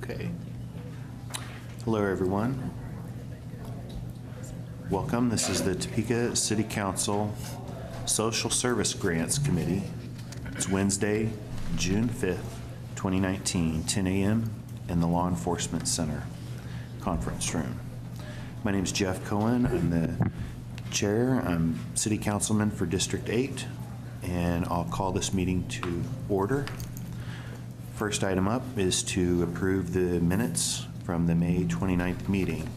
Okay. Hello, everyone. Welcome. This is the Topeka City Council Social Service Grants Committee. It's Wednesday, June 5th, 2019, 10 a.m. in the Law Enforcement Center conference room. My name is Jeff Cohen. I'm the chair. I'm City Councilman for District 8, and I'll call this meeting to order. First item up is to approve the minutes from the May 29th meeting.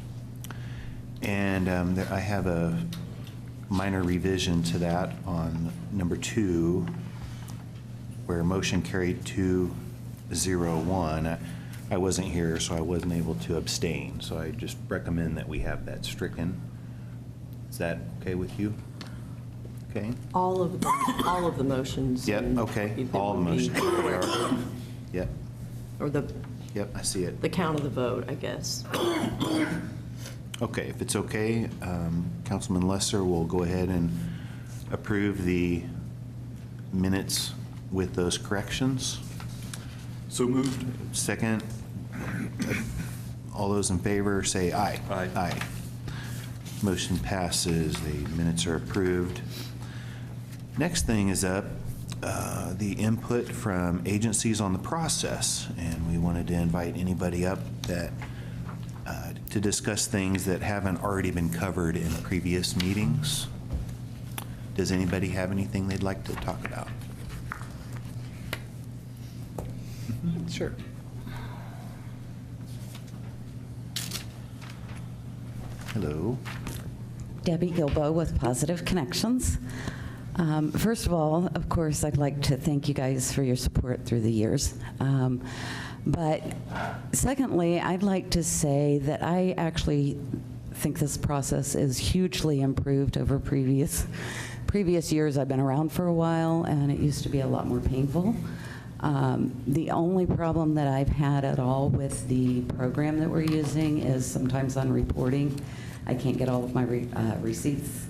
And I have a minor revision to that on number 2, where motion carried 2-0-1. I wasn't here, so I wasn't able to abstain. So I just recommend that we have that stricken. Is that okay with you? Okay. All of the motions. Yep. Okay. All the motions. There we are. Yep. Or Yep. I see it. the count of the vote, I guess. Okay. If it's okay, Councilman Lesser will go ahead and approve the minutes with those corrections. So moved. Second. All those in favor say aye. Aye. Aye. Motion passes. The minutes are approved. Next thing is up, the input from agencies on the process, and we wanted to invite anybody up that to discuss things that haven't already been covered in previous meetings. Does anybody have anything they'd like to talk about? Sure. Hello. Debbie Gilbo with Positive Connections. First of all, of course, I'd like to thank you guys for your support through the years. But secondly, I'd like to say that I actually think this process is hugely improved over previous years. I've been around for a while, and it used to be a lot more painful. The only problem that I've had at all with the program that we're using is sometimes on reporting. I can't get all of my receipts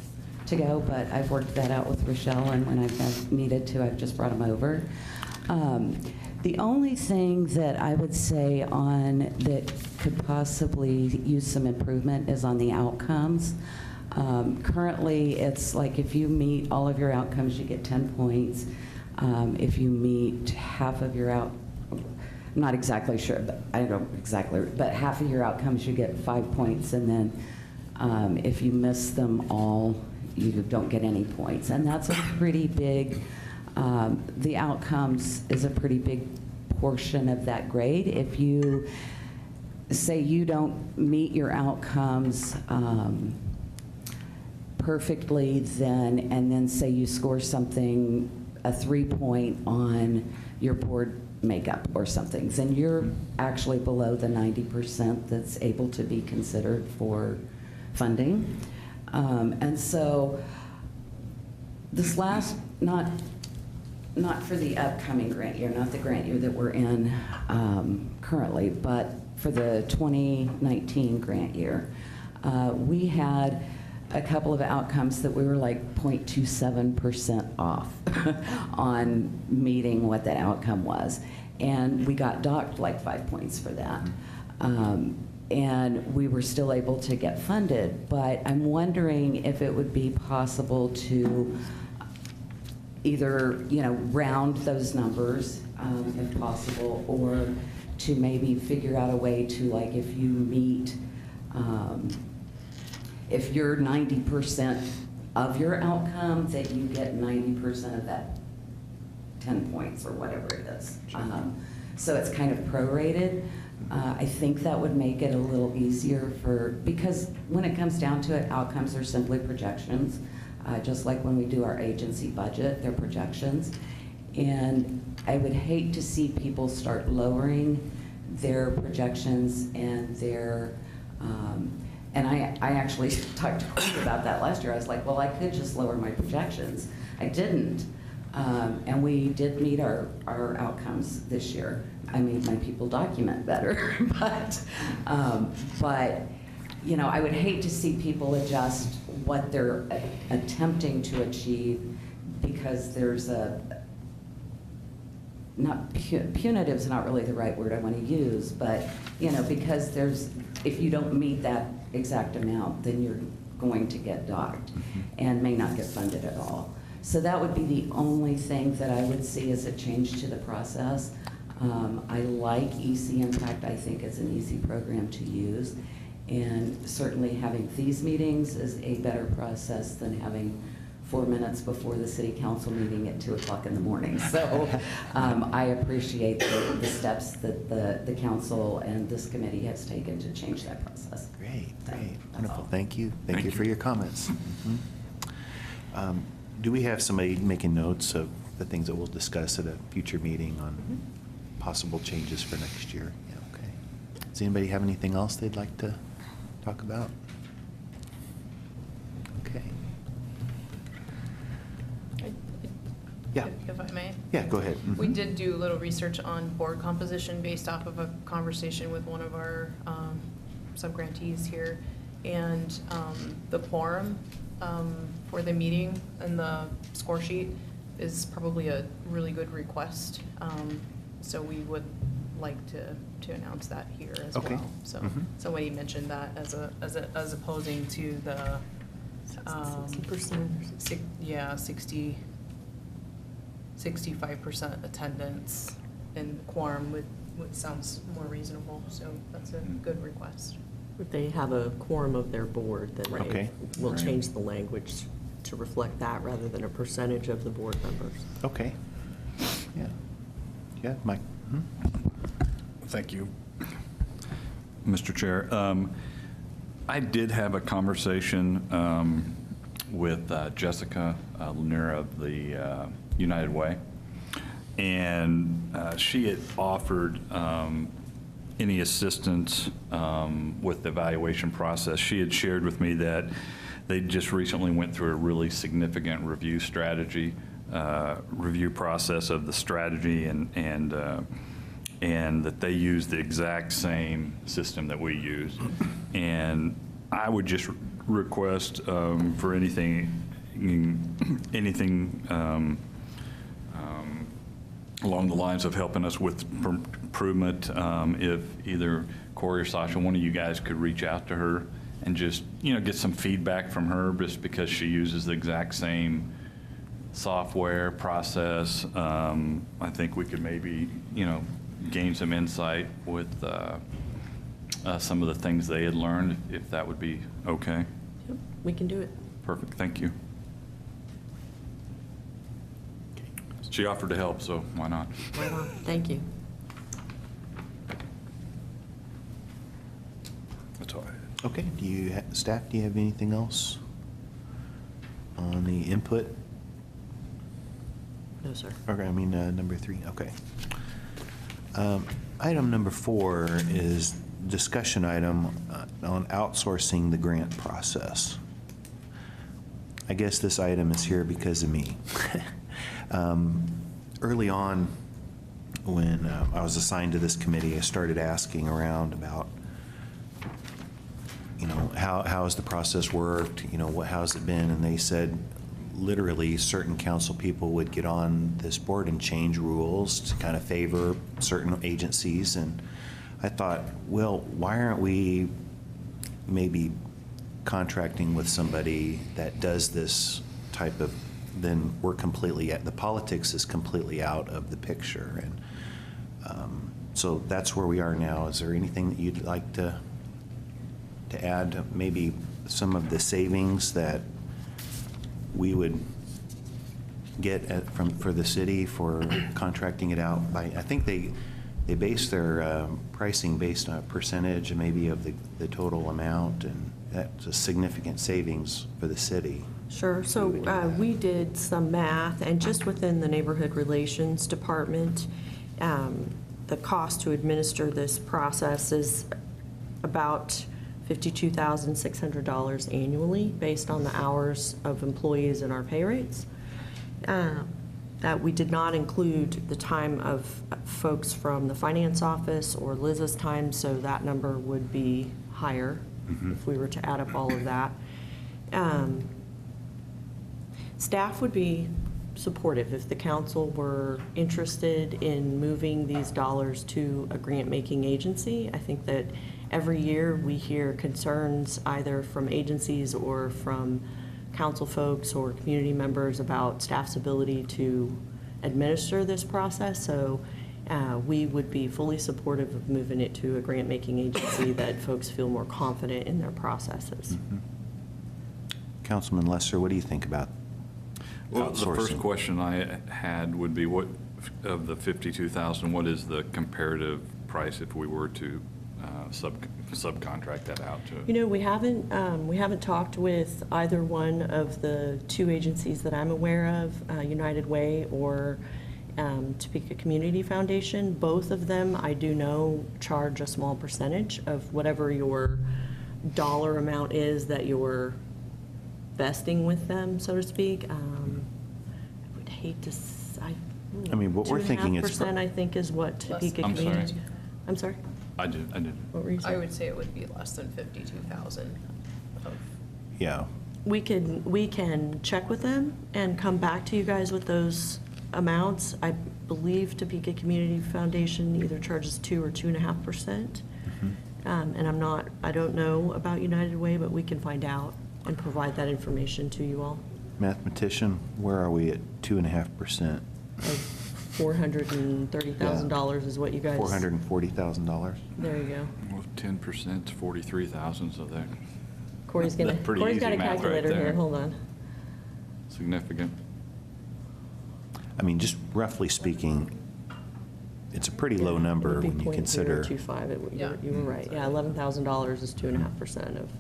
to go, but I've worked that out with Rochelle, and when I've needed to, I've just brought them over. The only thing that I would say on that could possibly use some improvement is on the outcomes. Currently, it's like if you meet all of your outcomes, you get 10 points. If you meet half of your I'm not exactly sure, but I don't exactly, but half of your outcomes, you get 5 points, and then if you miss them all, you don't get any points. And that's a pretty big, the outcomes is a pretty big portion of that grade. If you say you don't meet your outcomes perfectly, and then say you score something, a 3-point on your board makeup or something, then you're actually below the 90% that's able to be considered for funding. And so this last, not for the upcoming grant year, not the grant year that we're in currently, but for the 2019 grant year, we had a couple of outcomes that we were like 0.27% off on meeting what that outcome was. And we got docked like 5 points for that. And we were still able to get funded, but I'm wondering if it would be possible to either, round those numbers if possible, or to maybe figure out a way to, like, if you meet, if you're 90% of your outcome, that you get 90% of that 10 points or whatever it is. So it's kind of prorated. I think that would make it a little easier because when it comes down to it, outcomes are simply projections. Just like when we do our agency budget, they're projections. And I would hate to see people start lowering their projections and their, and I actually talked to Corey about that last year. I was like, well, I could just lower my projections. I didn't. And we did meet our outcomes this year. I made my people document better, but I would hate to see people adjust what they're attempting to achieve because there's not punitive is not really the right word I want to use, but, because if you don't meet that exact amount, then you're going to get docked and may not get funded at all. So that would be the only thing that I would see as a change to the process. I like EC Impact. I think it's an easy program to use. And certainly having these meetings is a better process than having 4 minutes before the city council meeting at 2:00 in the morning. So I appreciate the steps that the council and this committee has taken to change that process. Great, great, That's wonderful. all. Thank you. Thank Thank you you. for your comments. Do we have somebody making notes of the things that we'll discuss at a future meeting on possible changes for next year? Yeah, okay. Does anybody have anything else they'd like to talk about? Okay. Yeah. If I may. Yeah, go ahead. We Mhm. did do a little research on board composition based off of a conversation with one of our sub-grantees here. And the quorum for the meeting and the score sheet is probably a really good request. So we would like to announce that here as well. Okay. So Mhm. somebody mentioned that as opposing to the 60%. Yeah, 65% attendance and quorum would sounds more reasonable, so that's a good request. If they have a quorum of their board, then Right. Okay. we'll Right. change the language to reflect that rather than a percentage of the board members. Okay. Yeah. Yeah, Mike? Mhm. Thank you, Mr. Chair. I did have a conversation with Jessica Lanier of the United Way, and she had offered any assistance with the evaluation process. She had shared with me that they just recently went through a really significant review process of the strategy, and that they use the exact same system that we use. And I would just request for anything along the lines of helping us with improvement, if either Corey or Sasha, one of you guys could reach out to her and just, get some feedback from her, just because she uses the exact same software process. I think we could maybe, gain some insight with some of the things they had learned, if that would be okay. Yep, we can do it. Perfect, thank you. She offered to help, so why not? Right on. Thank you. That's all I had. Okay, staff, do you have anything else on the input? No, sir. Okay, number 3, okay. Item number 4 is discussion item on outsourcing the grant process. I guess this item is here because of me. Early on, when I was assigned to this committee, I started asking around about, how has the process worked? How's it been? And they said, literally, certain council people would get on this board and change rules to kind of favor certain agencies. And I thought, well, why aren't we maybe contracting with somebody that does this type of, then we're completely, the politics is completely out of the picture. And so that's where we are now. Is there anything that you'd like to add? Maybe some of the savings that we would get for the city for contracting it out by, I think they base their pricing based on a percentage maybe of the total amount, and that's a significant savings for the city. Sure. So we did some math, and just within the Neighborhood Relations Department, the cost to administer this process is about $52,600 annually, based on the hours of employees and our pay rates. That we did not include the time of folks from the finance office or Liz's time, so that number would be higher if we were to add up all of that. Staff would be supportive. If the council were interested in moving these dollars to a grant-making agency, I think that every year we hear concerns either from agencies or from council folks or community members about staff's ability to administer this process. So we would be fully supportive of moving it to a grant-making agency that folks feel more confident in their processes. Councilman Lesser, what do you think about Well, the first outsourcing? question I had would be, what, of the 52,000, what is the comparative price if we were to subcontract that out to? You know, we haven't talked with either one of the two agencies that I'm aware of, United Way or Topeka Community Foundation. Both of them, I do know, charge a small percentage of whatever your dollar amount is that you're vesting with them, so to speak. I would hate to, I mean, what we're thinking is 2.5%, I think, is what Topeka I'm sorry. Community. I'm sorry? I did. What were you saying? I would say it would be less than 52,000 of. Yeah. We can check with them and come back to you guys with those amounts. I believe Topeka Community Foundation either charges 2 or 2.5%. And I don't know about United Way, but we can find out and provide that information to you all. Mathematician, where are we at 2.5%? $430,000 is what you guys. $440,000? There you go. Well, 10% is 43,000, so that, Corey's That's pretty got easy a math right calculator here. there. Hold on. significant. I mean, just roughly speaking, it's a pretty low number when you consider. It would be 0.025. Yeah. You were right. Yeah, $11,000 is 2.5% of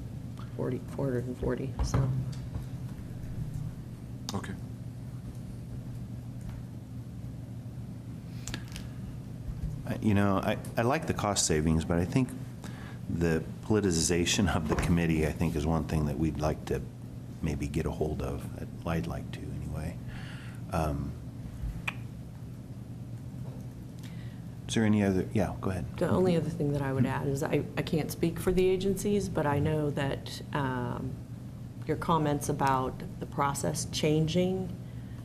440, so. Okay. You know, I like the cost savings, but I think the politicization of the committee, I think, is one thing that we'd like to maybe get a hold of. I'd like to, anyway. Is there any other, yeah, go ahead. The only other thing that I would add is I can't speak for the agencies, but I know that your comments about the process changing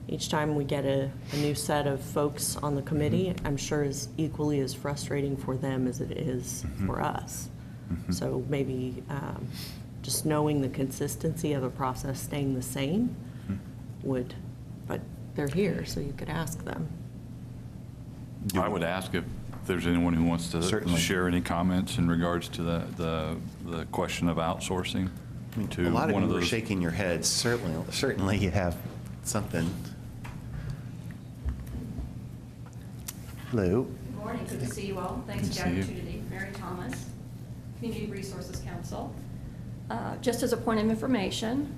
each time we get a new set of folks on the committee, I'm sure is equally as frustrating for them as it is for us. So maybe just knowing the consistency of a process staying the same would, but they're here, so you could ask them. I would ask if there's anyone who wants to Certainly. share any comments in regards to the question of outsourcing I mean, to a lot of one you of were those. shaking your heads. Certainly you have something. Hello. Good morning, good to see you all. Thanks Good for to the see you. opportunity. Mary Thomas, Community Resources Council. Just as a point of information,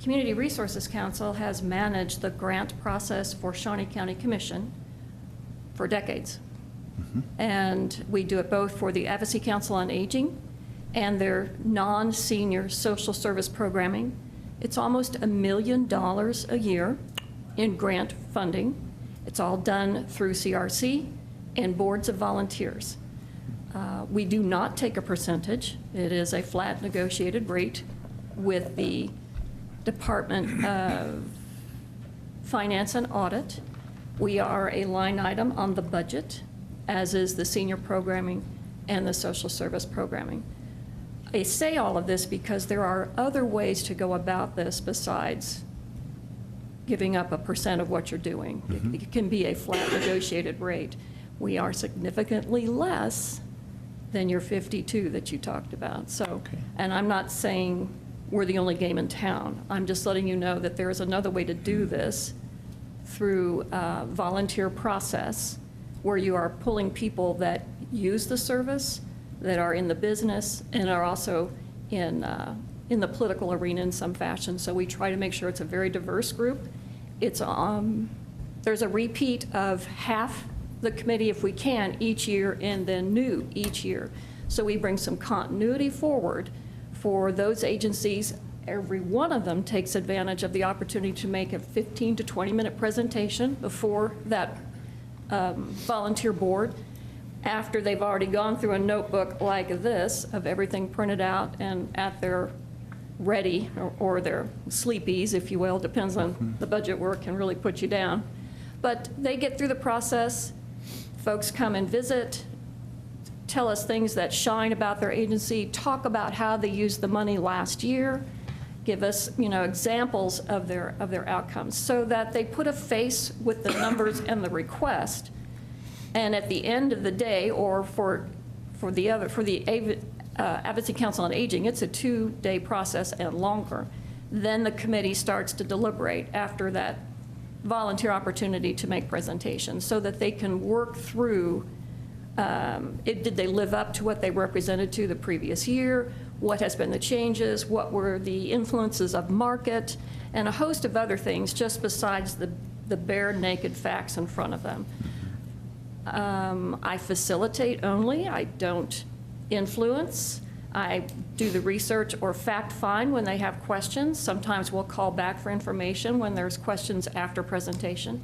Community Resources Council has managed the grant process for Shawnee County Commission for decades. And we do it both for the Advocacy Council on Aging and their non-senior social service programming. It's almost $1 million a year in grant funding. It's all done through CRC and boards of volunteers. We do not take a percentage. It is a flat negotiated rate with the Department of Finance and Audit. We are a line item on the budget, as is the senior programming and the social service programming. I say all of this because there are other ways to go about this besides giving up a percent of what you're doing. It can be a flat negotiated rate. We are significantly less than your 52 that you talked about. So, Okay. and I'm not saying we're the only game in town. I'm just letting you know that there is another way to do this through a volunteer process where you are pulling people that use the service, that are in the business, and are also in the political arena in some fashion. So we try to make sure it's a very diverse group. It's there's a repeat of half the committee, if we can, each year, and then new each year. So we bring some continuity forward for those agencies. Every one of them takes advantage of the opportunity to make a 15 to 20-minute presentation before that volunteer board, after they've already gone through a notebook like this of everything printed out and at their ready, or they're sleepies, if you will, depends on the budget work, can really put you down. But they get through the process, folks come and visit, tell us things that shine about their agency, talk about how they used the money last year, give us, examples of their outcomes, so that they put a face with the numbers and the request. And at the end of the day, or for the Advocacy Council on Aging, it's a 2-day process and longer. Then the committee starts to deliberate after that volunteer opportunity to make presentations, so that they can work through, did they live up to what they represented to the previous year? What has been the changes? What were the influences of market? And a host of other things, just besides the bare naked facts in front of them. I facilitate only. I don't influence. I do the research or fact find when they have questions. Sometimes we'll call back for information when there's questions after presentation.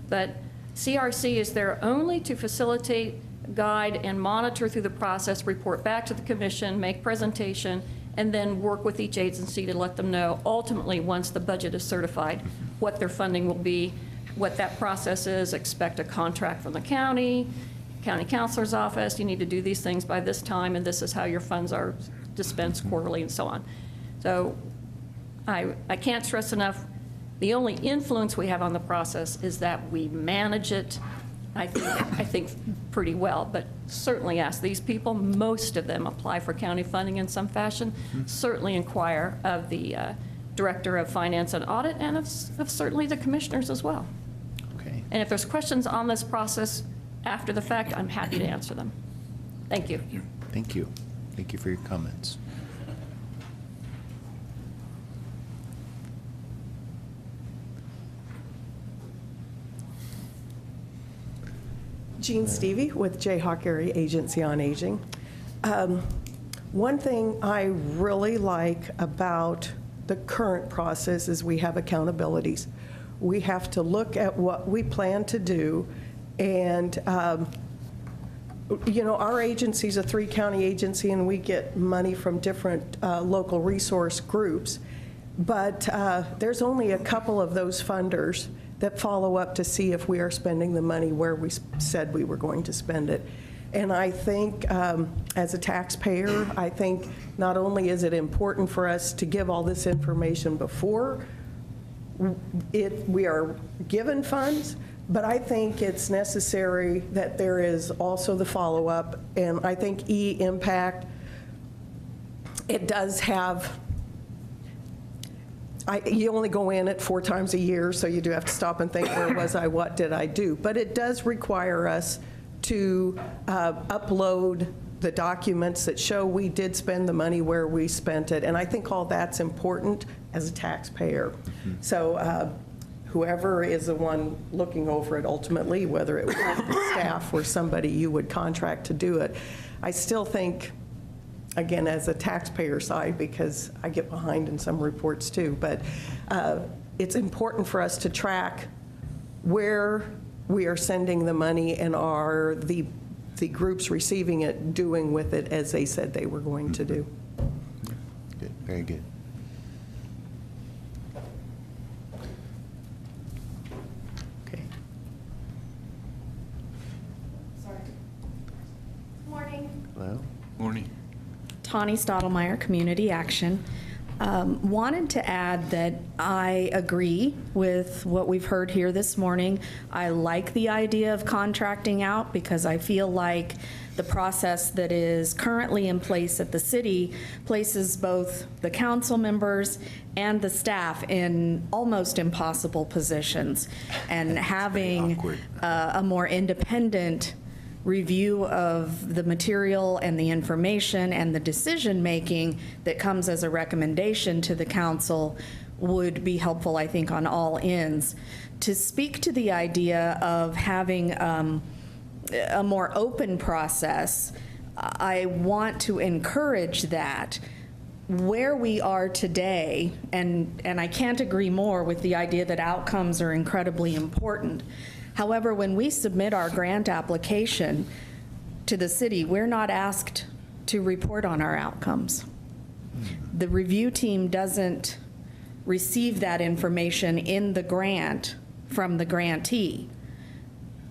But CRC is there only to facilitate, guide, and monitor through the process, report back to the commission, make presentation, and then work with each agency to let them know, ultimately, once the budget is certified, what their funding will be, what that process is, expect a contract from the county counselor's office, you need to do these things by this time, and this is how your funds are dispensed quarterly, and so on. So I can't stress enough, the only influence we have on the process is that we manage it, I think pretty well, but certainly ask these people. Most of them apply for county funding in some fashion. Certainly inquire of the Director of Finance and Audit, and of certainly the commissioners as well. Okay. And if there's questions on this process after the fact, I'm happy to answer them. Thank you. Thank you. Thank you for your comments. Jean Stevie with Jayhawk Area Agency on Aging. One thing I really like about the current process is we have accountabilities. We have to look at what we plan to do, and our agency is a 3-county agency, and we get money from different local resource groups, but there's only a couple of those funders that follow up to see if we are spending the money where we said we were going to spend it. And I think as a taxpayer, I think not only is it important for us to give all this information before we are given funds, but I think it's necessary that there is also the follow-up. And I think E-Impact, it does have, you only go in it 4 times a year, so you do have to stop and think, where was I, what did I do? But it does require us to upload the documents that show we did spend the money where we spent it. And I think all that's important as a taxpayer. So whoever is the one looking over it ultimately, whether it was the staff or somebody you would contract to do it, I still think, again, as a taxpayer side, because I get behind in some reports too, but it's important for us to track where we are sending the money, and are the groups receiving it doing with it as they said they were going to do. Good, very good. Okay. Sorry. Morning. Hello? Morning. Tawny Stottlemyre, Community Action. Wanted to add that I agree with what we've heard here this morning. I like the idea of contracting out, because I feel like the process that is currently in place at the city places both the council members and the staff in almost impossible positions. And having a more independent review of the material and the information and the decision-making that comes as a recommendation to the council would be helpful, I think, on all ends. To speak to the idea of having a more open process, I want to encourage that. Where we are today, and I can't agree more with the idea that outcomes are incredibly important. However, when we submit our grant application to the city, we're not asked to report on our outcomes. The review team doesn't receive that information in the grant from the grantee.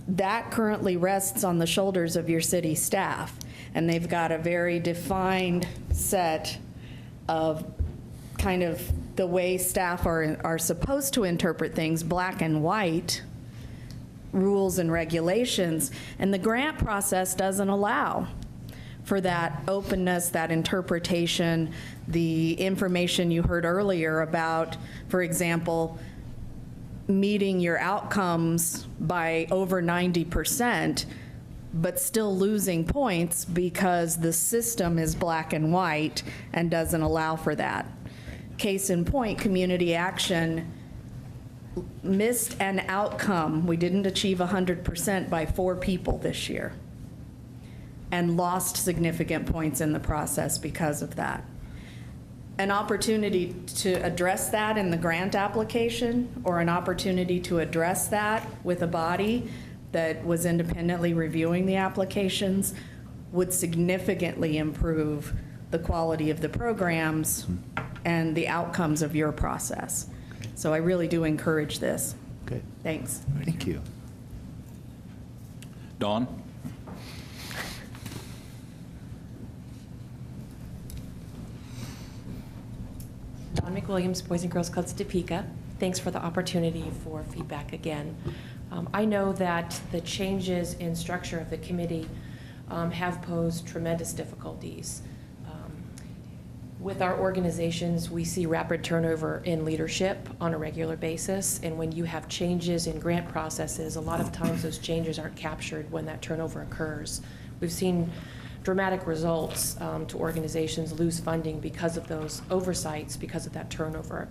That currently rests on the shoulders of your city staff, and they've got a very defined set of kind of the way staff are supposed to interpret things, black and white rules and regulations, and the grant process doesn't allow for that openness, that interpretation, the information you heard earlier about, for example, meeting your outcomes by over 90%, but still losing points because the system is black and white and doesn't allow for that. Case in point, community action missed an outcome. We didn't achieve 100% by 4 people this year and lost significant points in the process because of that. An opportunity to address that in the grant application, or an opportunity to address that with a body that was independently reviewing the applications, would significantly improve the quality of the programs and the outcomes of your process. So I really do encourage this. Good. Thanks. Thank you. Dawn? Dawn McWilliams, Boys and Girls Clubs Topeka. Thanks for the opportunity for feedback again. I know that the changes in structure of the committee have posed tremendous difficulties. With our organizations, we see rapid turnover in leadership on a regular basis, and when you have changes in grant processes, a lot of times those changes aren't captured when that turnover occurs. We've seen dramatic results to organizations lose funding because of those oversights, because of that turnover.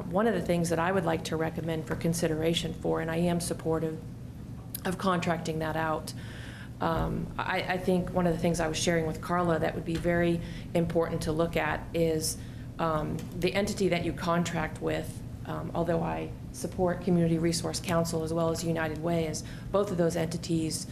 One of the things that I would like to recommend for consideration for, and I am supportive of contracting that out, I think one of the things I was sharing with Carla that would be very important to look at is the entity that you contract with. Although I support Community Resource Council as well as United Way, as both of those entities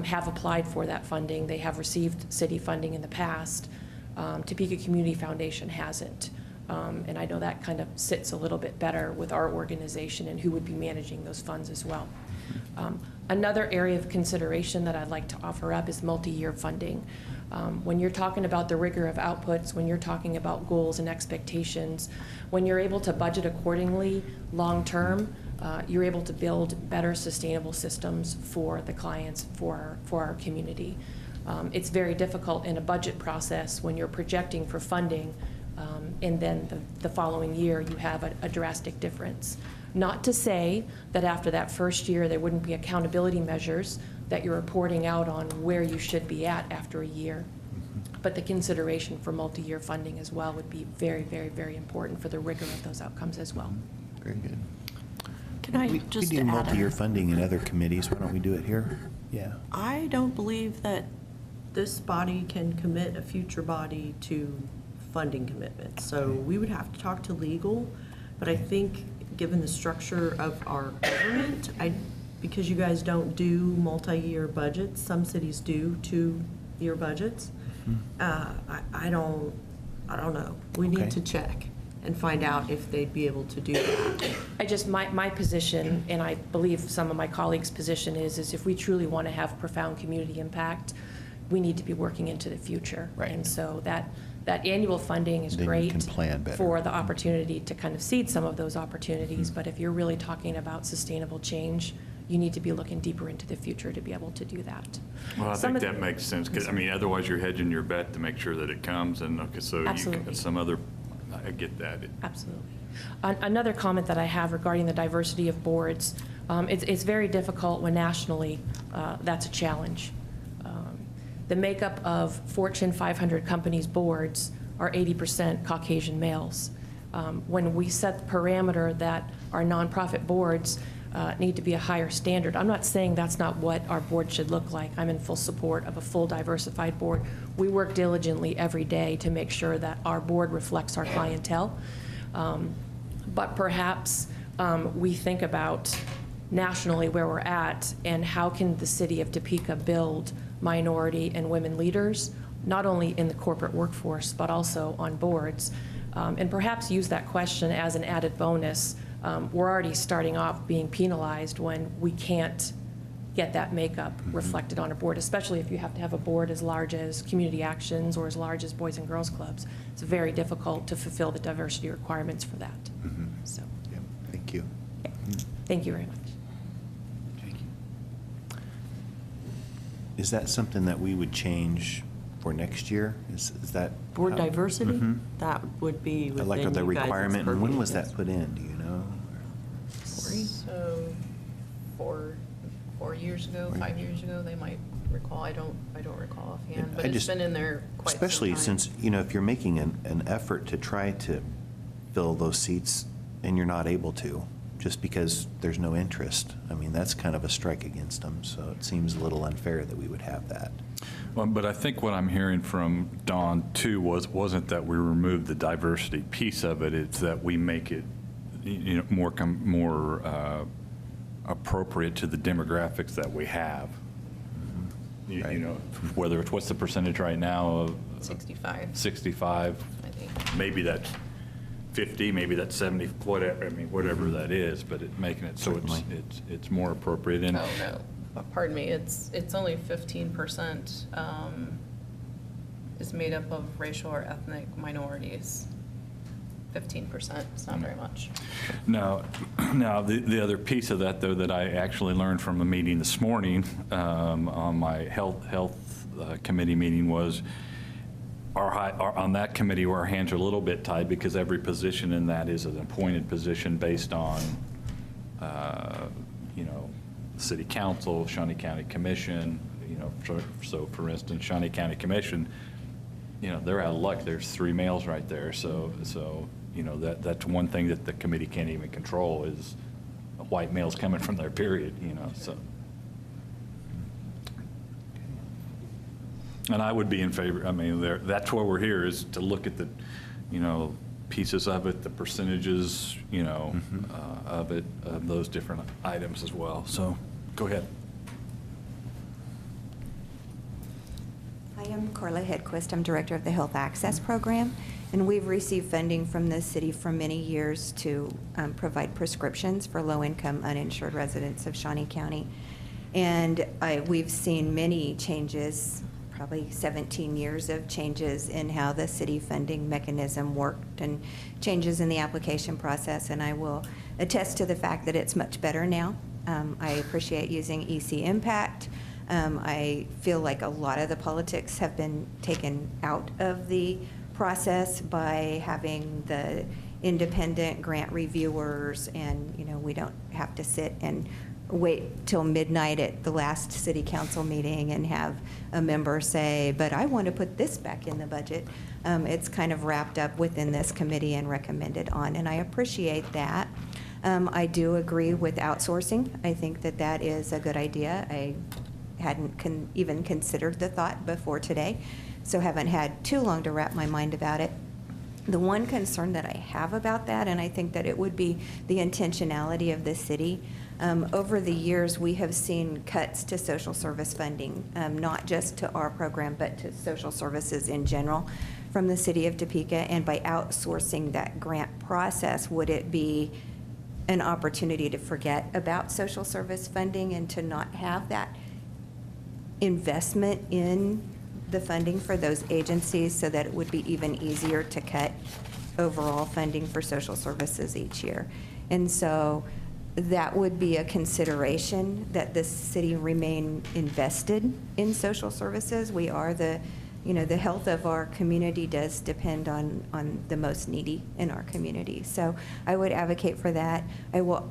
have applied for that funding. They have received city funding in the past. Topeka Community Foundation hasn't. And I know that kind of sits a little bit better with our organization and who would be managing those funds as well. Another area of consideration that I'd like to offer up is multi-year funding. When you're talking about the rigor of outputs, when you're talking about goals and expectations, when you're able to budget accordingly long-term, you're able to build better sustainable systems for the clients, for our community. It's very difficult in a budget process when you're projecting for funding and then the following year you have a drastic difference. Not to say that after that first year there wouldn't be accountability measures that you're reporting out on where you should be at after a year. But the consideration for multi-year funding as well would be very, very, very important for the rigor of those outcomes as well. Very good. Can I We just do add multi-year funding in other committees. Why don't we do it here? Yeah. I don't believe that this body can commit a future body to funding commitments. So we would have to talk to legal, but I think given the structure of our government, because you guys don't do multi-year budgets, some cities do 2-year budgets. I don't know. We Okay. need to check and find out if they'd be able to do that. My position, and I believe some of my colleagues' position is if we truly want to have profound community impact, we need to be working into the future. Right. And so that annual funding is Then you great can plan better. for the opportunity to kind of seed some of those opportunities. But if you're really talking about sustainable change, you need to be looking deeper into the future to be able to do that. Well, I Some think of- that makes sense, because, I mean, otherwise you're hedging your bet to make sure that it comes, and, okay, so Absolutely. some other, I get that. Absolutely. Another comment that I have regarding the diversity of boards, it's very difficult when nationally that's a challenge. The makeup of Fortune 500 companies' boards are 80% Caucasian males. When we set the parameter that our nonprofit boards need to be a higher standard, I'm not saying that's not what our board should look like. I'm in full support of a full diversified board. We work diligently every day to make sure that our board reflects our clientele. But perhaps we think about nationally where we're at and how can the city of Topeka build minority, and women leaders, not only in the corporate workforce, but also on boards. And perhaps use that question as an added bonus. We're already starting off being penalized when we can't get that makeup reflected on a board, especially if you have to have a board as large as Community Actions or as large as Boys and Girls Clubs. It's very difficult to fulfill the diversity requirements for that. So, Yep, thank you. yeah. Thank you very much. Is that something that we would change for next year? Is that? Board how- diversity, Mhm. that would be within Like you the guys' requirement, and when was purview. that put in, do you know? So, 4 years ago, 5 years ago, they might recall. I don't recall offhand, but I it's just- been in there quite some time. Especially since, if you're making an effort to try to fill those seats and you're not able to, just because there's no interest, I mean, that's kind of a strike against them, so it seems a little unfair that we would have that. Well, but I think what I'm hearing from Dawn too wasn't that we remove the diversity piece of it, it's that we make it, more appropriate to the demographics that we have. You Right. know, whether it's, what's the percentage right now of? 65, 65, I think. maybe that's 50, maybe that's 70, whatever, whatever that is, but making it so Certainly. it's more appropriate. And Oh, no. Pardon me, it's only 15% is made up of racial or ethnic minorities. 15%, it's not very much. Now, the other piece of that, though, that I actually learned from a meeting this morning on my health committee meeting was on that committee, our hands are a little bit tied because every position in that is an appointed position based on, City Council, Shawnee County Commission, so for instance, Shawnee County Commission, they're out of luck. There's 3 males right there. So that's one thing that the committee can't even control is white males coming from their period, so. And I would be in favor, that's why we're here, is to look at the, pieces of it, the percentages, of it, of those different items as well. So, go ahead. I am Carla Hedquist. I'm Director of the Health Access Program, and we've received funding from the city for many years to provide prescriptions for low-income uninsured residents of Shawnee County. And we've seen many changes, probably 17 years of changes in how the city funding mechanism worked and changes in the application process, and I will attest to the fact that it's much better now. I appreciate using EC Impact. I feel like a lot of the politics have been taken out of the process by having the independent grant reviewers, and we don't have to sit and wait till midnight at the last city council meeting and have a member say, but I want to put this back in the budget. It's kind of wrapped up within this committee and recommended on, and I appreciate that. I do agree with outsourcing. I think that that is a good idea. I hadn't even considered the thought before today, so haven't had too long to wrap my mind about it. The one concern that I have about that, and I think that it would be the intentionality of the city, over the years we have seen cuts to social service funding, not just to our program, but to social services in general from the city of Topeka, and by outsourcing that grant process, would it be an opportunity to forget about social service funding and to not have that investment in the funding for those agencies, so that it would be even easier to cut overall funding for social services each year? And so that would be a consideration, that the city remain invested in social services. We are the health of our community does depend on the most needy in our community. So I would advocate for that. I will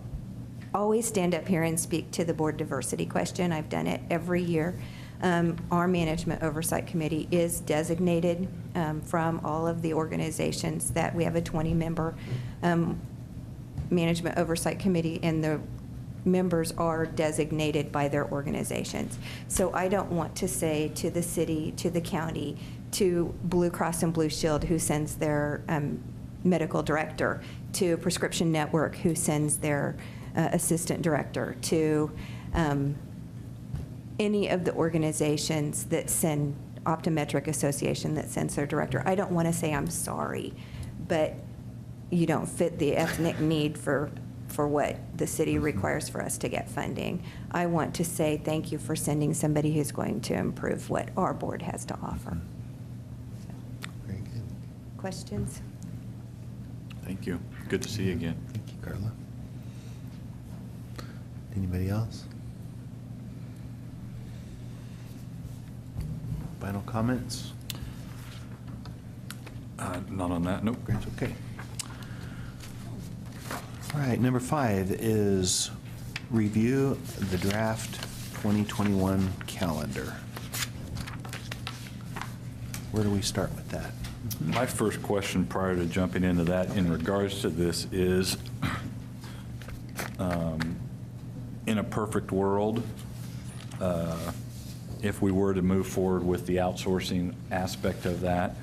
always stand up here and speak to the board diversity question. I've done it every year. Our Management Oversight Committee is designated from all of the organizations that we have a 20-member Management Oversight Committee, and the members are designated by their organizations. So I don't want to say to the city, to the county, to Blue Cross and Blue Shield, who sends their medical director, to Prescription Network, who sends their assistant director, to any of the organizations that send, Optometric Association that sends their director, I don't want to say I'm sorry, but you don't fit the ethnic need for what the city requires for us to get funding. I want to say thank you for sending somebody who's going to improve what our board has to offer. Very good. Questions? Thank you. Good to see you again. Thank you, Carla. Anybody else? Final comments? Not on that, nope. Great, okay. All right, number 5 is review the draft 2021 calendar. Where do we start with that? My first question prior to jumping into that in regards to this is, in a perfect world, if we were to move forward with the outsourcing aspect of that,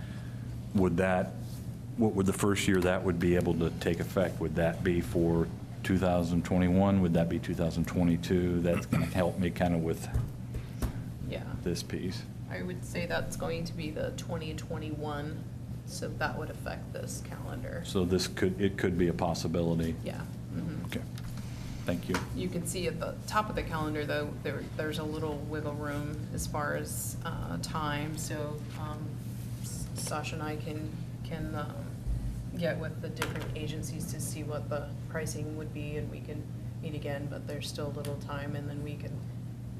what would the first year that would be able to take effect? Would that be for 2021? Would that be 2022? That's going to help me kind of with Yeah. this piece. I would say that's going to be the 2021, so that would affect this calendar. So it could be a possibility. Yeah. Mhm. Okay, thank you. You can see at the top of the calendar, though, there's a little wiggle room as far as time, so Sasha and I can get with the different agencies to see what the pricing would be, and we can meet again, but there's still a little time, and then we can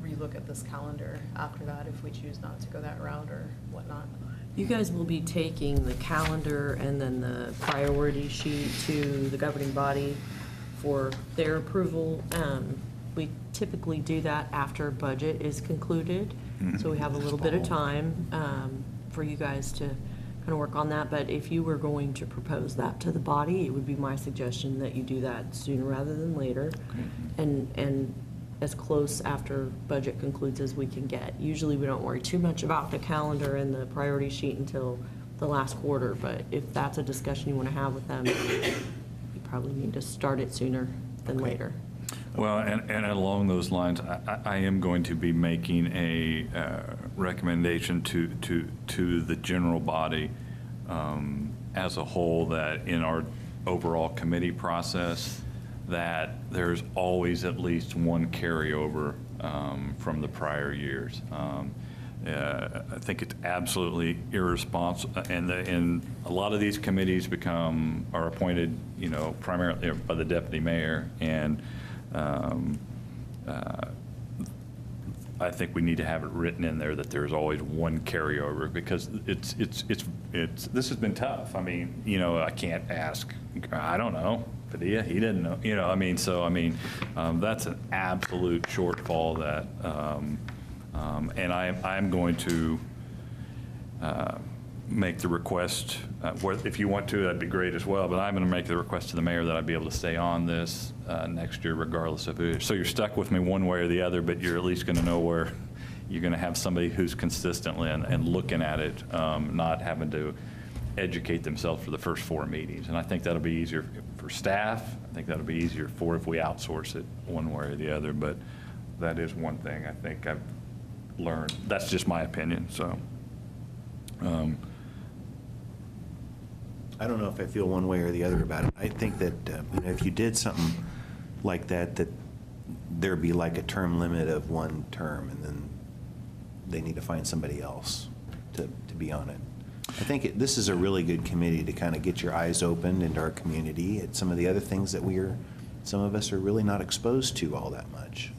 relook at this calendar after that if we choose not to go that route or whatnot. You guys will be taking the calendar and then the priority sheet to the governing body for their approval. We typically do that after budget is concluded, so we have a little bit of time for you guys to kind of work on that. But if you were going to propose that to the body, it would be my suggestion that you do that sooner rather than later, and as close after budget concludes as we can get. Usually we don't worry too much about the calendar and the priority sheet until the last quarter, but if that's a discussion you want to have with them, you probably need to start it sooner than later. Well, and along those lines, I am going to be making a recommendation to the general body as a whole, that in our overall committee process, that there's always at least one carryover from the prior years. I think it's absolutely irresponsible, and a lot of these committees are appointed, primarily by the deputy mayor, and I think we need to have it written in there that there's always one carryover, because this has been tough. I mean, I can't ask, I don't know, Padilla, he didn't know, that's an absolute shortfall that, and I'm going to make the request, if you want to, that'd be great as well, but I'm going to make the request to the mayor that I'd be able to stay on this next year regardless of who. So you're stuck with me one way or the other, but you're at least going to know where you're going to have somebody who's consistently and looking at it, not having to educate themselves for the first 4 meetings. And I think that'll be easier for staff. I think that'll be easier if we outsource it one way or the other. But that is one thing I think I've learned. That's just my opinion, so. I don't know if I feel one way or the other about it. I think that if you did something like that there'd be like a term limit of 1 term, and then they need to find somebody else to be on it. I think this is a really good committee to kind of get your eyes opened into our community at some of the other things that some of us are really not exposed to all that much.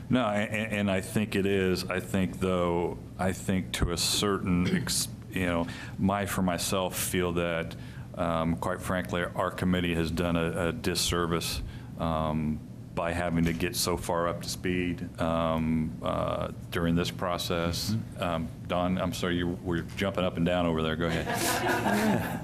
No, and I think it is. I think to a certain, for myself, feel that, quite frankly, our committee has done a disservice by having to get so far up to speed during this process. Dawn, I'm sorry, you were jumping up and down over there. Go ahead.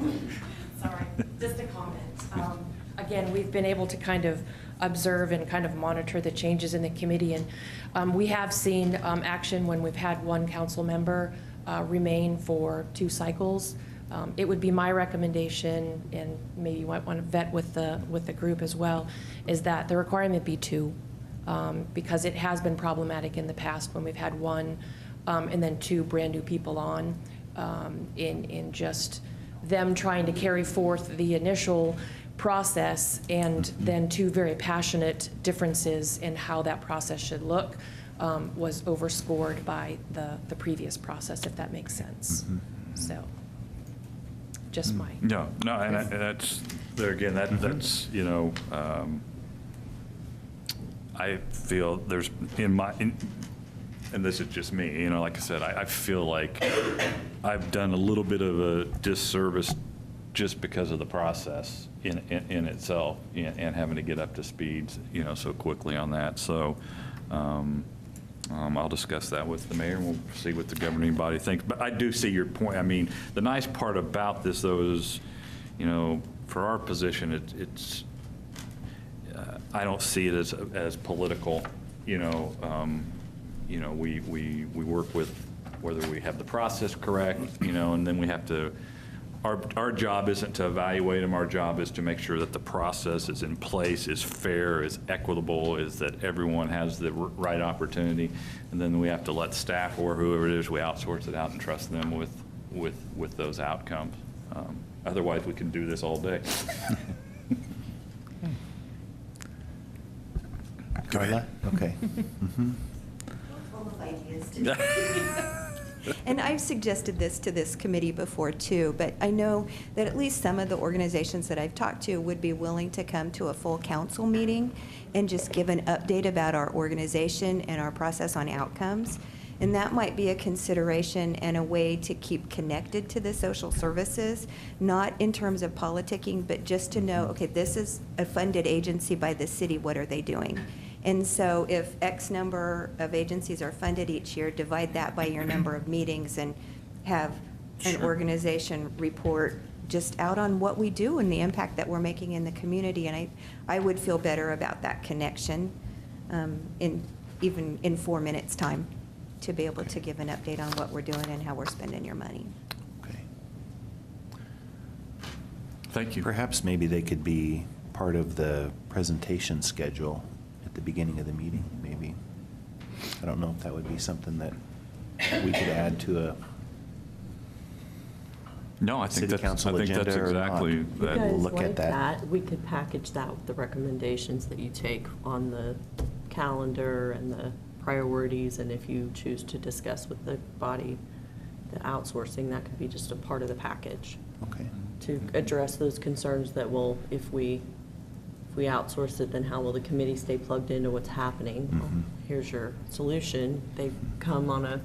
Sorry, just a comment. Again, we've been able to kind of observe and kind of monitor the changes in the committee, and we have seen action when we've had one council member remain for 2 cycles. It would be my recommendation, and maybe you might want to vet with the group as well, is that the requirement be 2. because it has been problematic in the past when we've had one and then two brand-new people on, in just them trying to carry forth the initial process, and then two very passionate differences in how that process should look was overscored by the previous process, if that makes sense. So, just my. No, and that's, there again, that's, you know, I feel there's, and this is just me, you know, like I said, I feel like I've done a little bit of a disservice just because of the process in itself, and having to get up to speed, you know, so quickly on that. So I'll discuss that with the mayor, and we'll see what the governing body thinks. But I do see your point. I mean, the nice part about this, though, is, you know, for our position, it's I don't see it as political. You know, we work with whether we have the process correct, you know, and then we have to. Our job isn't to evaluate them. Our job is to make sure that the process is in place, is fair, is equitable, is that everyone has the right opportunity. And then we have to let staff or whoever it is, we outsource it out and trust them with those outcomes. Otherwise, we can do this all day. Carla? Okay. Full of ideas today. And I've suggested this to this committee before too, but I know that at least some of the organizations that I've talked to would be willing to come to a full council meeting and just give an update about our organization and our process on outcomes. And that might be a consideration and a way to keep connected to the social services, not in terms of politicking, but just to know, okay, this is a funded agency by the city, what are they doing? And so if X number of agencies are funded each year, divide that by your number of meetings and have an organization report just out on what we do and the impact that we're making in the community. And I would feel better about that connection even in 4 minutes' time, to be able to give an update on what we're doing and how we're spending your money. Okay. Thank you. Perhaps maybe they could be part of the presentation schedule at the beginning of the meeting, maybe. I don't know if that would be something that we could add to a No, I think city council agenda that's or not. exactly You that. guys We'll look at like that. We could package that with the recommendations that you take on the calendar and the priorities, and if you choose to discuss with the body, the outsourcing, that could be just a part of the package Okay. to address those concerns that will, if we outsource it, then how will the committee stay plugged into what's happening? Well, here's your solution. They come on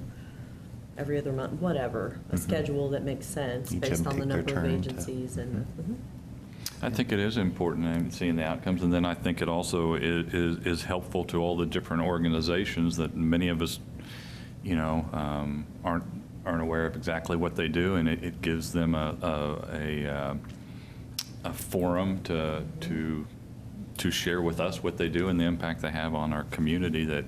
every other month, whatever, a schedule that makes sense Each of based them on the take their number of turn to- agencies and. I think it is important in seeing the outcomes, and then I think it also is helpful to all the different organizations that many of us, you know, aren't aware of exactly what they do, and it gives them a forum to share with us what they do and the impact they have on our community that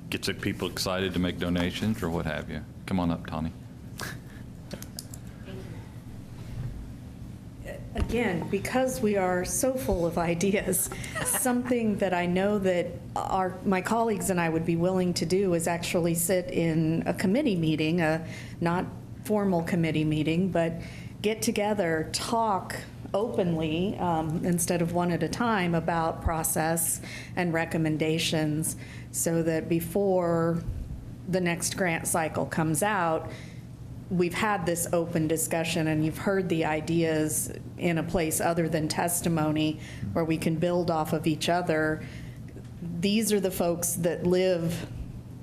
gets people excited to make donations or what have you. Come on up, Tawny. Again, because we are so full of ideas, something that I know that my colleagues and I would be willing to do is actually sit in a committee meeting, a not formal committee meeting, but get together, talk openly instead of one at a time about process and recommendations, so that before the next grant cycle comes out, we've had this open discussion and you've heard the ideas in a place other than testimony where we can build off of each other. These are the folks that live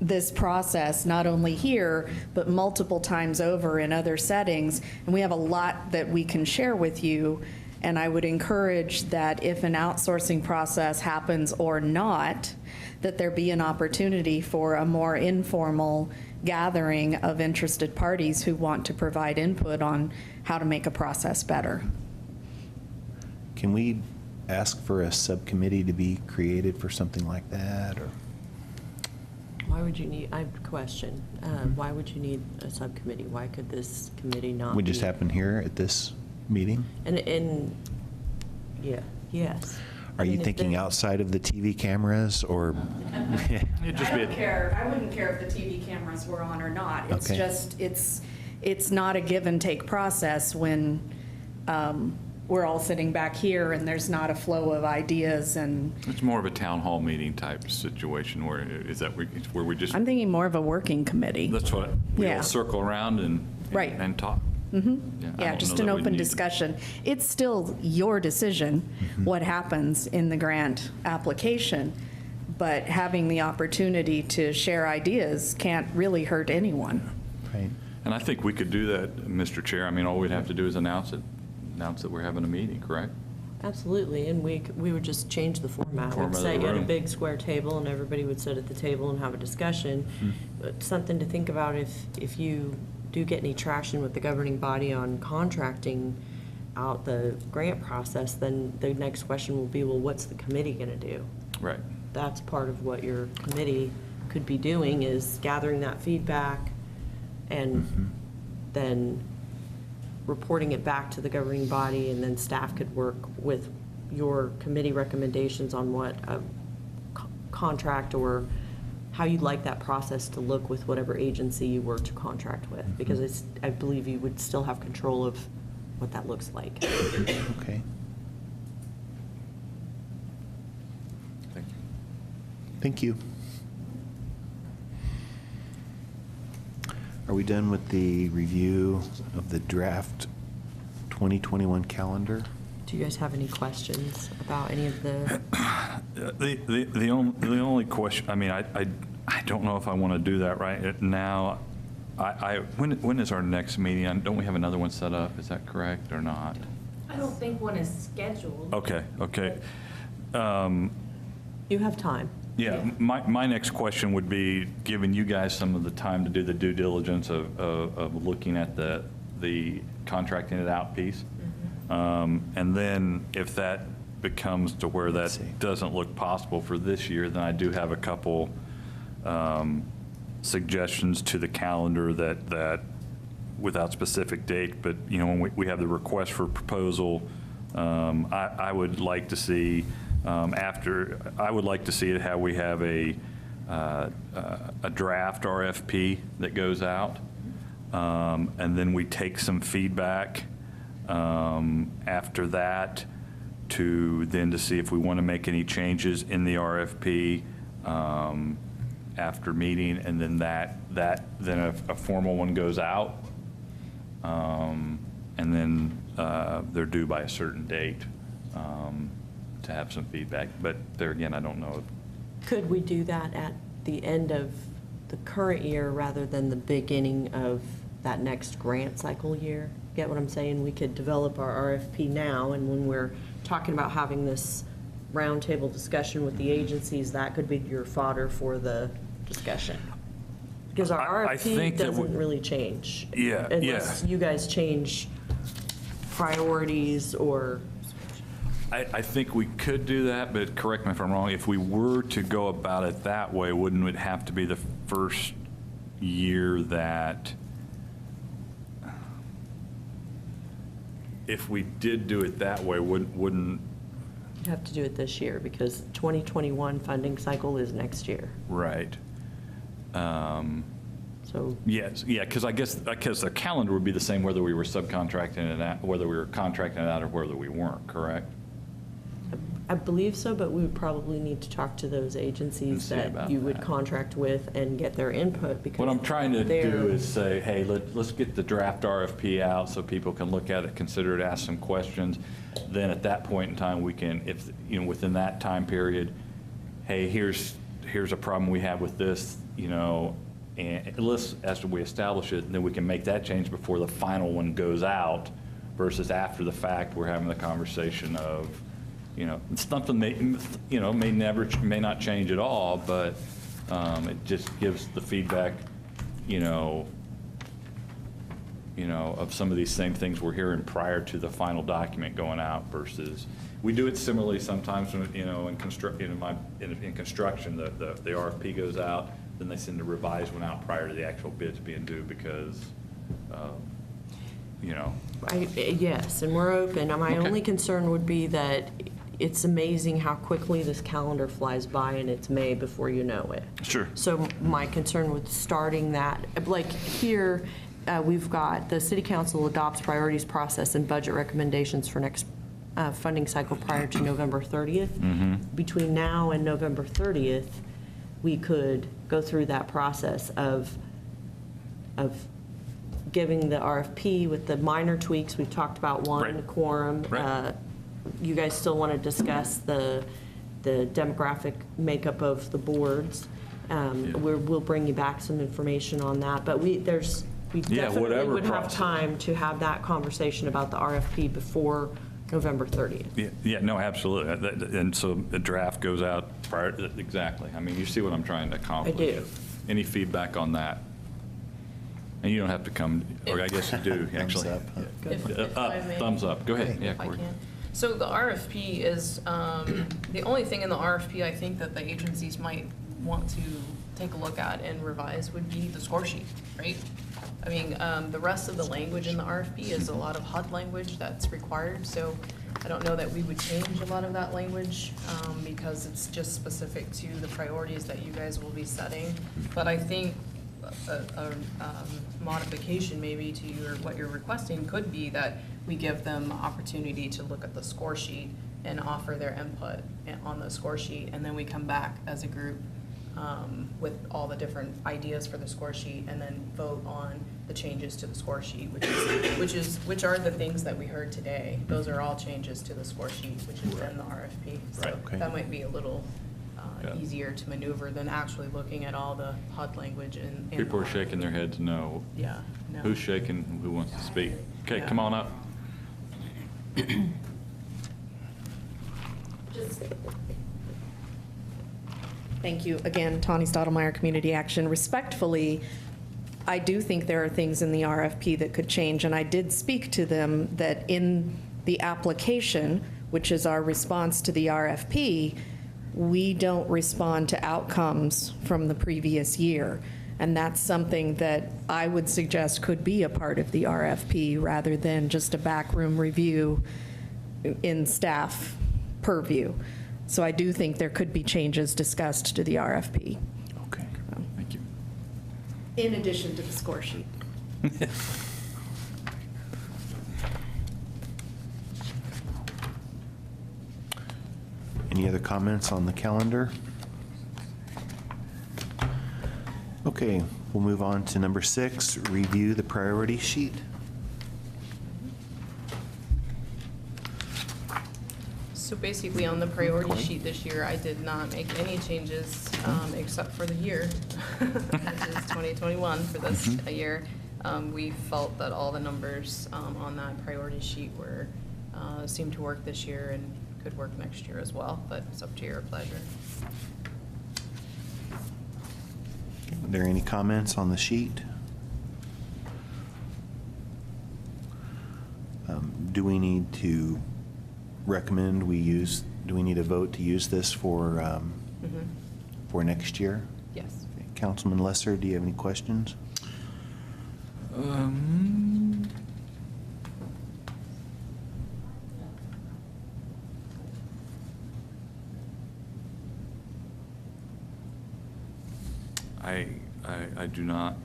this process, not only here, but multiple times over in other settings. And we have a lot that we can share with you. And I would encourage that if an outsourcing process happens or not, that there be an opportunity for a more informal gathering of interested parties who want to provide input on how to make a process better. Can we ask for a subcommittee to be created for something like that, or? Why would you need, I have a question. Why would you need a subcommittee? Why could this committee not Would just be- happen here at this meeting? And yeah, yes. Are you mean, if thinking they- outside of the TV cameras, or? It'd just I be don't care. I wouldn't care if the TV cameras were on or not. It's Okay. just, it's not a give and take process when we're all sitting back here and there's not a flow of ideas and It's more of a town hall meeting type situation where, is that where we just, I'm thinking more of a working committee. that's what, we Yeah. all circle around and Right. and talk. Yeah, just an open discussion. It's still your decision what happens in the grant application, but having the opportunity to share ideas can't really hurt anyone. Right. And I think we could do that, Mr. Chair. I mean, all we'd have to do is announce that we're having a meeting, correct? Absolutely, and we would just change the format. Format We'd of say the you had a room. big square table, and everybody would sit at the table and have a discussion. But something to think about if you do get any traction with the governing body on contracting out the grant process, then the next question will be, well, what's the committee going to do? Right. That's part of what your committee could be doing, is gathering that feedback and then reporting it back to the governing body, and then staff could work with your committee recommendations on what a contract or how you'd like that process to look with whatever agency you were to contract with, because I believe you would still have control of what that looks like. Okay. Thank you. Thank you. Are we done with the review of the draft 2021 calendar? Do you guys have any questions about any of the? The only question, I mean, I don't know if I want to do that right now. When is our next meeting? Don't we have another one set up? Is that correct or not? I don't think one is scheduled. Okay. You have time. Yeah, my next question would be, giving you guys some of the time to do the due diligence of looking at the contracting it out piece. And then if that becomes to where that doesn't look possible for this year, then I do have a couple suggestions to the calendar that without specific date, but you know, when we have the request for proposal, I would like to see I would like to see it how we have a draft RFP that goes out, and then we take some feedback after that to see if we want to make any changes in the RFP after meeting, and then then a formal one goes out, and then they're due by a certain date to have some feedback. But there again, I don't know. Could we do that at the end of the current year rather than the beginning of that next grant cycle year? Get what I'm saying? We could develop our RFP now, and when we're talking about having this roundtable discussion with the agencies, that could be your fodder for the discussion. Because our I think RFP that doesn't really change. Yeah, Unless you guys change priorities or. I think we could do that, but correct me if I'm wrong, if we were to go about it that way, wouldn't it have to be the first year that, if we did do it that way, wouldn't, You have to do it this year because 2021 funding cycle is next year. right? So Yes, yeah, because I guess the calendar would be the same whether we were subcontracting it out, whether we were contracting it out or whether we weren't, correct? I believe so, but we would probably need to talk to those And agencies see that about you would that. contract with and get their input because. What I'm trying to they're- do is say, hey, let's get the draft RFP out so people can look at it, consider it, ask some questions. Then at that point in time, we can, if, you know, within that time period, hey, here's a problem we have with this, you know, and as we establish it, then we can make that change before the final one goes out versus after the fact, we're having the conversation of, you know, something may not change at all, but it just gives the feedback, you know, of some of these same things we're hearing prior to the final document going out versus, we do it similarly sometimes when, you know, in construction, the RFP goes out, then they send a revised one out prior to the actual bids being due because, you know. Yes, and we're open. My Okay. only concern would be that it's amazing how quickly this calendar flies by, and it's May before you know it. Sure. So my concern with starting that, like here, we've got the city council adopts priorities process and budget recommendations for next funding cycle prior to November 30th. Between now and November 30th, we could go through that process of giving the RFP with the minor tweaks. We've talked about one, Right. quorum. Right. You guys still want to discuss the demographic makeup of the boards. We'll bring you back some information on that, but we definitely whatever would have process. time to have that conversation about the RFP before November 30th. Yeah, no, absolutely. And so the draft goes out prior, exactly. I mean, you see what I'm trying to accomplish. I do. Any feedback on that? And you don't have to come, or I guess you do, actually. up. If I may. Thumbs up. Go ahead. Yeah, If I Corey. can. So the RFP is, the only thing in the RFP I think that the agencies might want to take a look at and revise would be the score sheet, right? I mean, the rest of the language in the RFP is a lot of HUD language that's required, so I don't know that we would change a lot of that language, because it's just specific to the priorities that you guys will be setting. But I think a modification maybe to what you're requesting could be that we give them opportunity to look at the score sheet and offer their input on the score sheet, and then we come back as a group with all the different ideas for the score sheet, and then vote on the changes to the score sheet, which are the things that we heard today. Those are all changes to the score sheet, which is in the RFP. So Right. Okay. that might be a little Yeah. easier to maneuver than actually looking at all the HUD language and. People are shaking their heads no. Yeah, no. Who's shaking? Who wants to speak? Okay, Yeah. come on up. Thank you. Again, Tawny Stottlemyre, Community Action. Respectfully, I do think there are things in the RFP that could change, and I did speak to them that in the application, which is our response to the RFP, we don't respond to outcomes from the previous year. And that's something that I would suggest could be a part of the RFP rather than just a backroom review in staff purview. So I do think there could be changes discussed to the RFP, Okay. Thank you. in addition to the score sheet. Any other comments on the calendar? Okay, we'll move on to number 6, review the priority sheet. So basically, on the priority sheet this year, I did not make any changes, except for the year, which is 2021 for this year. We felt that all the numbers on that priority sheet were, seemed to work this year and could work next year as well, but it's up to your pleasure. Are there any comments on the sheet? Do we need to recommend do we need a vote to use this for next year? Yes. Okay, Councilman Lesser, do you have any questions? I do not.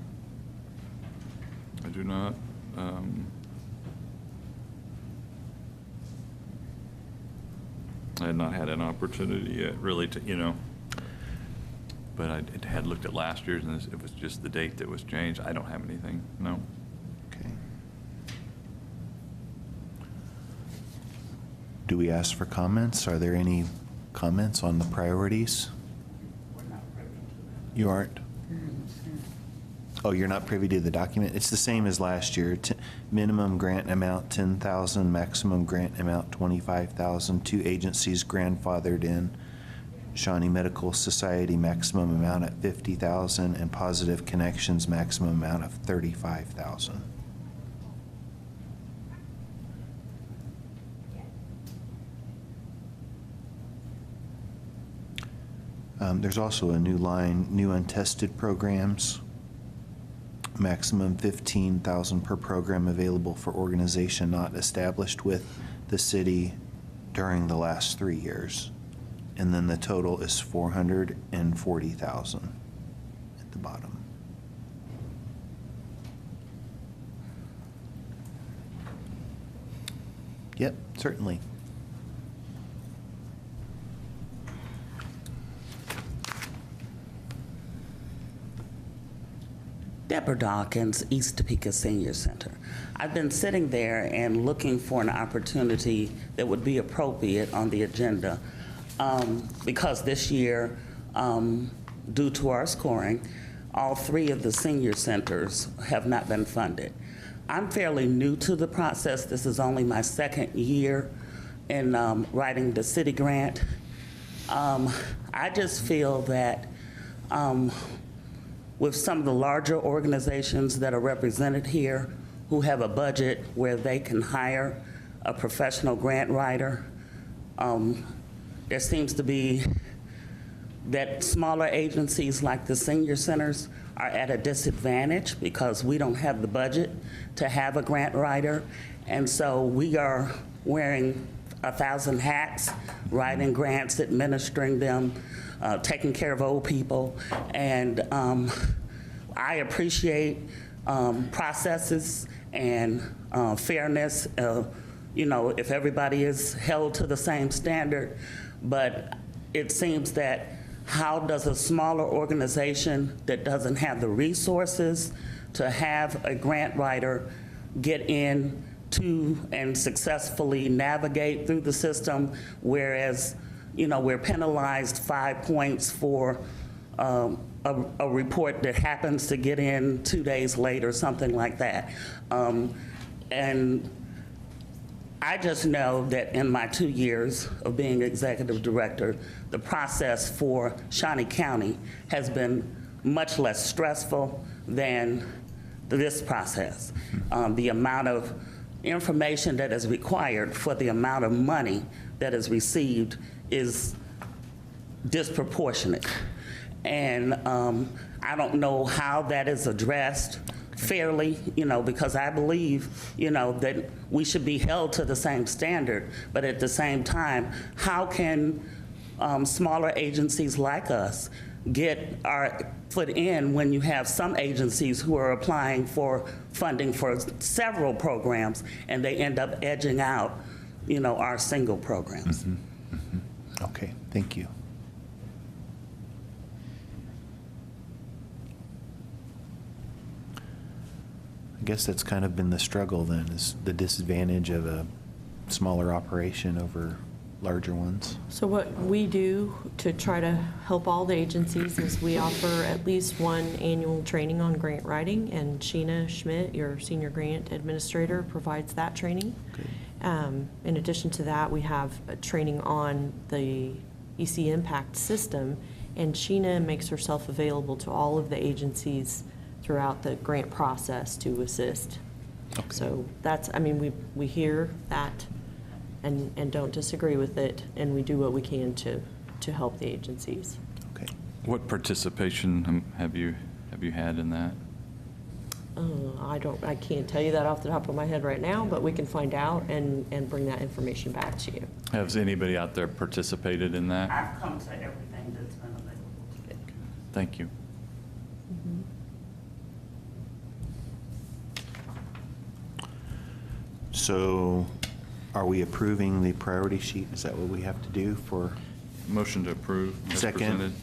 I had not had an opportunity yet, really, to, but I had looked at last year's, and it was just the date that was changed. I don't have anything, no. Okay. Do we ask for comments? Are there any comments on the priorities? You aren't? Oh, you're not privy to the document? It's the same as last year. Minimum grant amount 10,000, maximum grant amount 25,000. 2 agencies grandfathered in. Shawnee Medical Society maximum amount at 50,000, and Positive Connections maximum amount of 35,000. There's also a new line, new untested programs. Maximum 15,000 per program available for organization not established with the city during the last 3 years. And then the total is 440,000 at the bottom. Yep, certainly. Deborah Dawkins, East Topeka Senior Center. I've been sitting there and looking for an opportunity that would be appropriate on the agenda because this year, due to our scoring, all 3 of the senior centers have not been funded. I'm fairly new to the process. This is only my 2nd year in writing the city grant. I just feel that with some of the larger organizations that are represented here who have a budget where they can hire a professional grant writer, there seems to be that smaller agencies like the senior centers are at a disadvantage because we don't have the budget to have a grant writer. And so we are wearing 1,000 hats, writing grants, administering them, taking care of old people. And I appreciate processes and fairness, if everybody is held to the same standard. But it seems that how does a smaller organization that doesn't have the resources to have a grant writer get in to and successfully navigate through the system, whereas, we're penalized 5 points for a report that happens to get in 2 days late or something like that. And I just know that in my 2 years of being executive director, the process for Shawnee County has been much less stressful than this process. The amount of information that is required for the amount of money that is received is disproportionate. And I don't know how that is addressed fairly, because I believe, that we should be held to the same standard. But at the same time, how can smaller agencies like us get our foot in when you have some agencies who are applying for funding for several programs and they end up edging out, our single programs? Mm-hmm. Mm-hmm. Okay, thank you. I guess that's kind of been the struggle then, is the disadvantage of a smaller operation over larger ones. So what we do to try to help all the agencies is we offer at least one annual training on grant writing, and Sheena Schmidt, your senior grant administrator, provides that training. Okay. In addition to that, we have a training on the EC Impact system, and Sheena makes herself available to all of the agencies throughout the grant process to assist. Okay. So that's, we hear that and don't disagree with it, and we do what we can to help the agencies. Okay. What participation have you had in that? I can't tell you that off the top of my head right now, but we can find out and bring that information back to you. Has anybody out there participated in that? I've come to everything that's been available to me. Thank you. So are we approving the priority sheet? Is that what we have to do for? Motion to approve as Second. presented.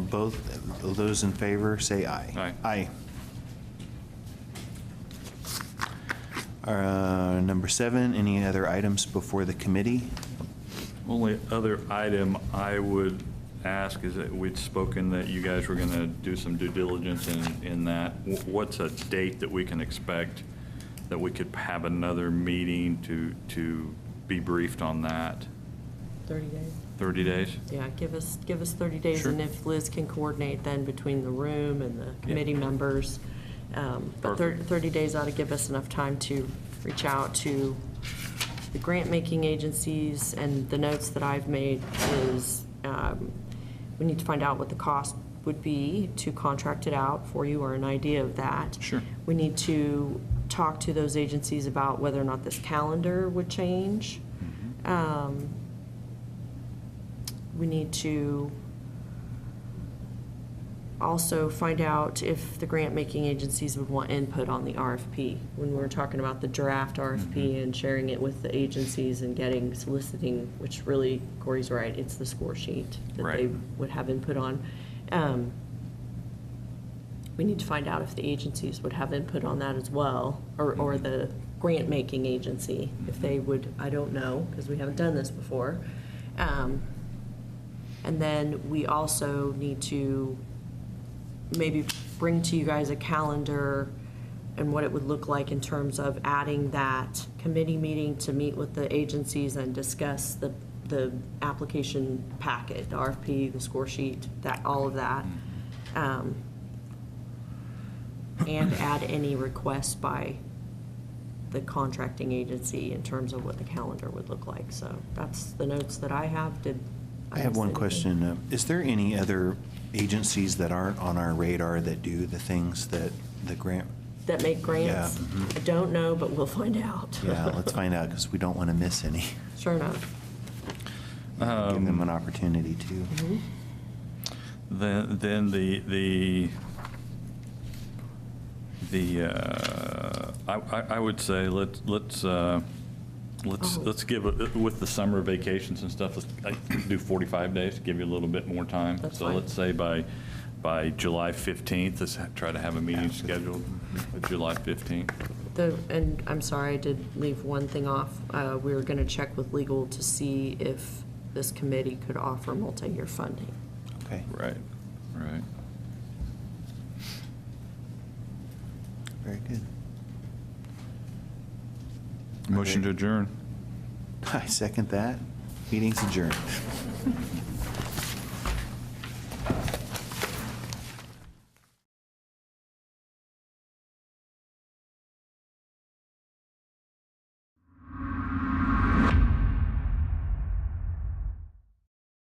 Both of those in favor, say aye. Aye. Number 7, any other items before the committee? Only other item I would ask is that we'd spoken that you guys were going to do some due diligence in that. What's a date that we can expect that we could have another meeting to be briefed on that? 30 days. 30 days? Yeah, give us 30 days, Sure. and if Liz can coordinate then between the room and the committee members. But Perfect. 30 days ought to give us enough time to reach out to the grant-making agencies, and the notes that I've made is we need to find out what the cost would be to contract it out for you, or an idea of that. Sure. We need to talk to those agencies about whether or not this calendar would change. We need to also find out if the grant-making agencies would want input on the RFP. When we were talking about the draft RFP and sharing it with the agencies and soliciting, which really, Corey's right, it's the score sheet that Right. they would have input on. We need to find out if the agencies would have input on that as well, or the grant-making agency, if they would, I don't know, because we haven't done this before. And then we also need to maybe bring to you guys a calendar and what it would look like in terms of adding that committee meeting to meet with the agencies and discuss the application packet, the RFP, the score sheet, all of that. And add any requests by the contracting agency in terms of what the calendar would look like. So that's the notes that I have. I have miss one anything? question. Is there any other agencies that aren't on our radar that do the things that the grant? That make grants? Yeah, mhm. I don't know, but we'll find out. Yeah, let's find out, because we don't want to miss any. Sure enough. Give them an opportunity to. Then I would say let's give it, with the summer vacations and stuff, let's do 45 days, give you a little bit more time. That's So fine. let's say by July 15th, let's try to have a meeting scheduled for July 15th. And I'm sorry, I did leave one thing off. We were going to check with legal to see if this committee could offer multi-year funding. Okay, Right. very good. Motion to adjourn. I second that. Meeting's adjourned.